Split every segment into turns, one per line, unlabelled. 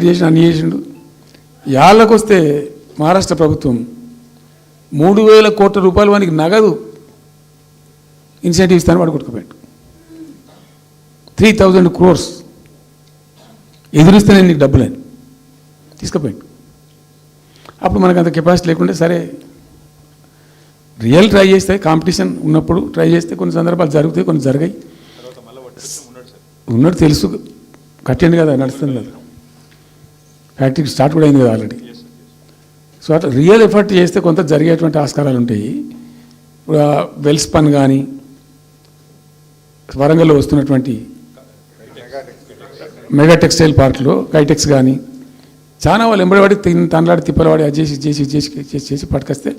చేసిన అన్ని చేసిండు. యాళ్ళకు వస్తే మహారాష్ట్ర ప్రభుత్వం 3,000 కోట్ల రూపాయలు వానికి నగదు ఇన్సెంటివ్ ఇస్తాను వాడు కొట్టుకుపోయాడు. 3,000 crores ఎదురిస్తే నేను నీకు డబ్బులని తీసుకుపోయాడు. అప్పుడు మనకు అంత కెపాసిటీ లేకుంటే సరే రియల్ ట్రై చేస్తే కాంపిటీషన్ ఉన్నప్పుడు ట్రై చేస్తే కొన్ని సందర్భాలు జరుగుతాయి, కొన్ని జరిగాయి. ఉన్నట్టు తెలుసు, కట్టండి కదా, నడుస్తుంది కదా, ఫ్యాక్టరీ స్టార్ట్ కూడా అయింది కదా ఆల్రెడీ. సో అట్లా రియల్ ఎఫర్ట్ చేస్తే కొంత జరిగేటువంటి ఆస్కారాలు ఉంటాయి. ఇప్పుడు వెల్స్పన్ కానీ వరంగల్లో వస్తున్నటువంటి మెగా టెక్స్టైల్ పార్క్లో కైటెక్స్ కానీ చాలా వాళ్ళు ఎంబడివాడి తనలాడి తిప్పలవాడి అది చేసి చేసి చేసి చేసి చేసి పట్టుకొస్తే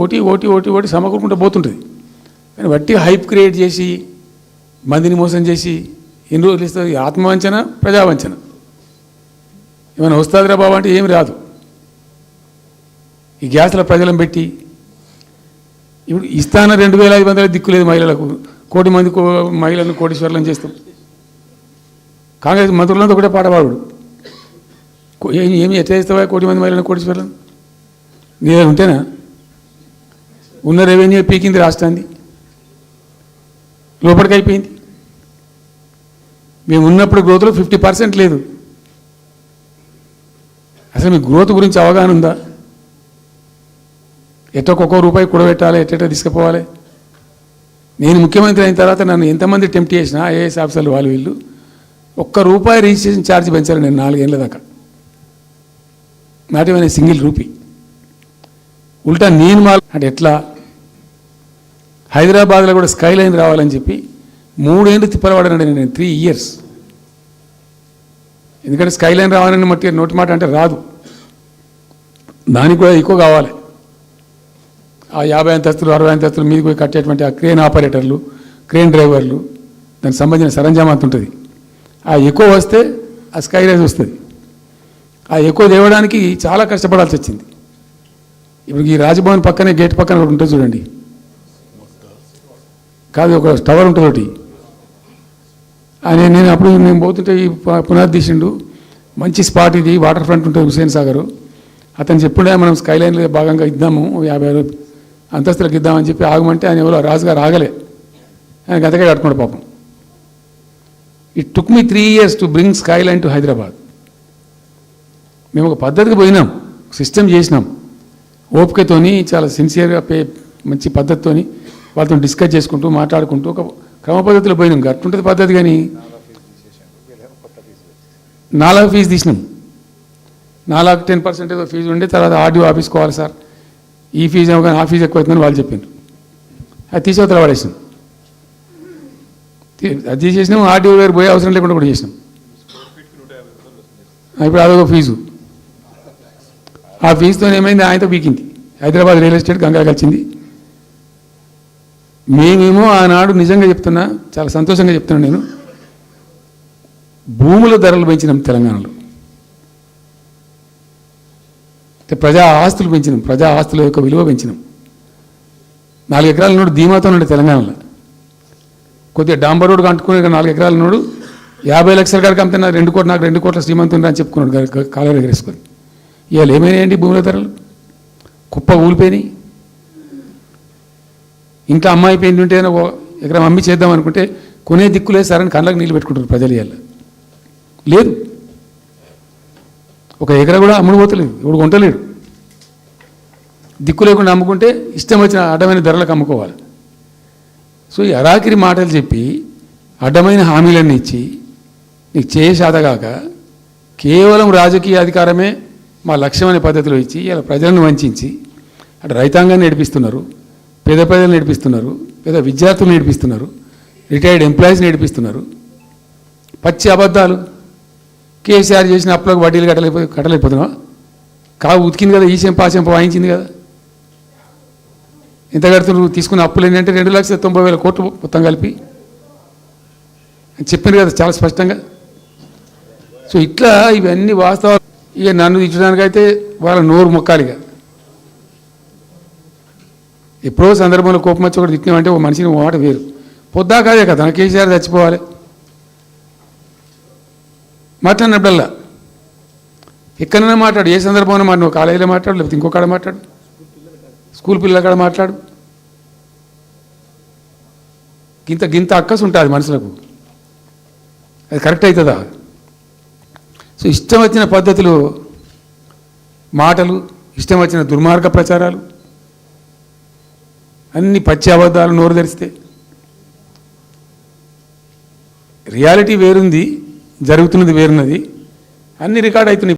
ఓటీ ఓటీ ఓటీ ఓటీ సమకూరుకుంటూ పోతుంటుంది. కానీ వట్టి హైప్ క్రియేట్ చేసి మందిని మోసం చేసి ఎన్ని రోజులు ఇస్తుంది? ఆత్మవంచన, ప్రజావంచన. ఏమైనా వస్తుందిరా బాబు అంటే ఏమి రాదు. ఈ గ్యాస్ల ప్రజలను పెట్టి ఇప్పుడు ఇస్తాన 2,500 దిక్కు లేదు మహిళలకు. 1 కోటి మంది మహిళలను కోటీశ్వర్లను చేస్తాం. కాంగ్రెస్ మంత్రులంతా ఒకటే పాట పాడు, ఏమి ఎట్లా చేస్తావా 1 కోటి మంది మహిళలను కోటీశ్వర్లను? నీ దగ్గర ఉంటేనా? ఉన్న రెవెన్యూ పీకింది రాష్ట్రాన్ని, లోపలికి అయిపోయింది. మేము ఉన్నప్పుడు గ్రోత్లో 50% లేదు. అసలు మీ గ్రోత్ గురించి అవగాహన ఉందా? ఒక్కొక్క రూపాయి కూడబెట్టాలి, ఎట్ట తీసుకుపోవాలి. నేను ముఖ్యమంత్రి అయిన తర్వాత నన్ను ఎంతమంది టెంప్ట్ చేసినా ఐఏఎస్ ఆఫీసర్లు వాళ్ళు వీళ్ళు ₹1 రిజిస్ట్రేషన్ ఛార్జ్ పెంచాలి నేను 4 ఏళ్ళ దాకా. Not even single rupee. ఉల్టా నేను అంటే ఎట్లా హైదరాబాద్లో కూడా స్కై లైన్ రావాలని చెప్పి 3 ఏళ్ళు తిప్పలవాడనండి నేను, 3 years. ఎందుకంటే స్కై లైన్ రావాలని మట్టి నోటి మాట అంటే రాదు, దానికి కూడా ఎక్కువ కావాలి. ఆ 50 అంతస్తులు 60 అంతస్తులు మీదకి పోయి కట్టేటువంటి ఆ క్రేన్ ఆపరేటర్లు, క్రేన్ డ్రైవర్లు, దానికి సంబంధించిన సరంజామా అంత ఉంటుంది. ఆ ఎక్కువ వస్తే ఆ స్కై రైజ్ వస్తుంది. ఆ ఎక్కువ తేవడానికి చాలా కష్టపడాల్సి వచ్చింది. ఇప్పుడు ఈ రాజభవన్ పక్కనే గేట్ పక్కన ఒకటి ఉంటుంది చూడండి, కాదు ఒక టవర్ ఉంటుంది ఒకటి. నేను అప్పుడు మేము పోతుంటే ఈ పునాది తీసిండు, మంచి స్పాట్ ఇది, వాటర్ ఫ్రంట్ ఉంటుంది హుస్సేన్ సాగర్. అతను చెప్పుడే మనం స్కై లైన్లో భాగంగా ఇద్దాము, 50 అంతస్తులకు ఇద్దామని చెప్పి ఆగమంటే ఆయన ఎవరో రాజుగారు ఆగలే, ఆయన గతకే కట్టుకోండి పాపం. It took me 3 years to bring sky line to Hyderabad. మేము ఒక పద్ధతికి పోయినాం, సిస్టమ్ చేసినాం, ఓపికతోని చాలా సిన్సియర్గా మంచి పద్ధతితోని వాళ్ళతో డిస్కస్ చేసుకుంటూ మాట్లాడుకుంటూ ఒక క్రమ పద్ధతిలో పోయినాం. గట్టుంటుంది పద్ధతి. కానీ 4 ఫీజు తీసినాం. 4 10% ఏదో ఫీజు ఉండే, తర్వాత ఆర్డీఓ ఆఫీస్కి పోవాలి సార్, ఈ ఫీజు ఏమో కానీ ఆ ఫీజు ఎక్కువ అవుతుందని వాళ్ళు చెప్పారు. అది తీసేవతల పడేసినాం. అది తీసేసినాం, ఆర్డీఓ గారు పోయే అవసరం లేకుండా కూడా చేసినాం. ఇప్పుడు అదొక ఫీజు. ఆ ఫీజుతో ఏమైంది, ఆయనతో పీకింది. హైదరాబాద్ రియల్ ఎస్టేట్ గంగా కలిసింది. మేమేమో ఆనాడు నిజంగా చెప్తున్నా, చాలా సంతోషంగా చెప్తున్నాను నేను, భూముల ధరలు పెంచినాం తెలంగాణలో, ప్రజా ఆస్తులు పెంచినాం, ప్రజా ఆస్తుల యొక్క విలువ పెంచినాం. 4 ఎకరాల నోడు ధీమాతో ఉండే తెలంగాణలో. కొద్దిగా డాంబర్ రోడ్డు అంటుకునే 4 ఎకరాల నోడు 50 లక్షల కాడికి అమ్మితే నాకు 2 కోట్ల శ్రీమంతుని అని చెప్పుకున్నాడు కాలర్ ఎగరేసుకొని. ఇవాళ ఏమైనాయండి భూముల ధరలు? కుప్ప ఊలిపోయినాయి. ఇంకా అమ్మాయి పెయింట్ ఉంటే ఎకరం అమ్మి చేద్దాం అనుకుంటే కొనే దిక్కులే సరని కళ్ళకు నీళ్ళు పెట్టుకుంటారు ప్రజలు. ఇవాళ లేదు, ఒక ఎకరా కూడా అమ్ముడుపోతలేదు, ఇప్పుడు కొంటలేడు. దిక్కు లేకుండా అమ్ముకుంటే ఇష్టం వచ్చిన అడ్డమైన ధరలకు అమ్ముకోవాలి. సో ఈ అరాకిరి మాటలు చెప్పి అడ్డమైన హామీలన్నీ ఇచ్చి నీకు చేసాదగాక కేవలం రాజకీయ అధికారమే మా లక్ష్యం అనే పద్ధతిలో ఇచ్చి ఇలా ప్రజలను వంచి అటు రైతాంగాన్ని నేర్పిస్తున్నారు, పేద ప్రజలు నేర్పిస్తున్నారు, పేద విద్యార్థులు నేర్పిస్తున్నారు, రిటైర్డ్ ఎంప్లాయీస్ నేర్పిస్తున్నారు. పచ్చి అబద్ధాలు. కేసీఆర్ చేసిన అప్పులకు వడ్డీలు కట్టలేకపోతున్నావా? కావు ఉతికింది కదా, ఈ చెంప ఆ చెంప వాయించింది కదా. ఎంత కడుతున్నారు? తీసుకున్న అప్పులు ఏంటంటే 2,90,000 కోట్లు మొత్తం కలిపి చెప్పింది కదా చాలా స్పష్టంగా. సో ఇట్లా ఇవన్నీ వాస్తవాలు. ఇక నన్ను ఇచ్చడానికైతే వాళ్ళ నోరు మొక్కాలిగా. ఎప్పుడో సందర్భంలో కోపం వచ్చి ఒకటి తిట్టినామంటే ఓ మనిషిని మాట వేరు. పొద్దాకాదే కదా కేసీఆర్ చచ్చిపోవాలి మాట్లాడినప్పుడల్లా ఎక్కడైనా మాట్లాడు, ఏ సందర్భంలో మాట, నువ్వు కాలేజీలో మాట్లాడు, లేకపోతే ఇంకో కాడ మాట్లాడు, స్కూల్ పిల్లల కాడ మాట్లాడు. గింత అక్కసు ఉంటుంది మనుషులకు, అది కరెక్ట్ అవుతుందా? సో ఇష్టం వచ్చిన పద్ధతులు, మాటలు, ఇష్టం వచ్చిన దుర్మార్గ ప్రచారాలు, అన్ని పచ్చి అబద్ధాలు నోరు తెరిస్తే. రియాలిటీ వేరుంది, జరుగుతున్నది వేరున్నది, అన్ని రికార్డ్ అవుతున్నాయి.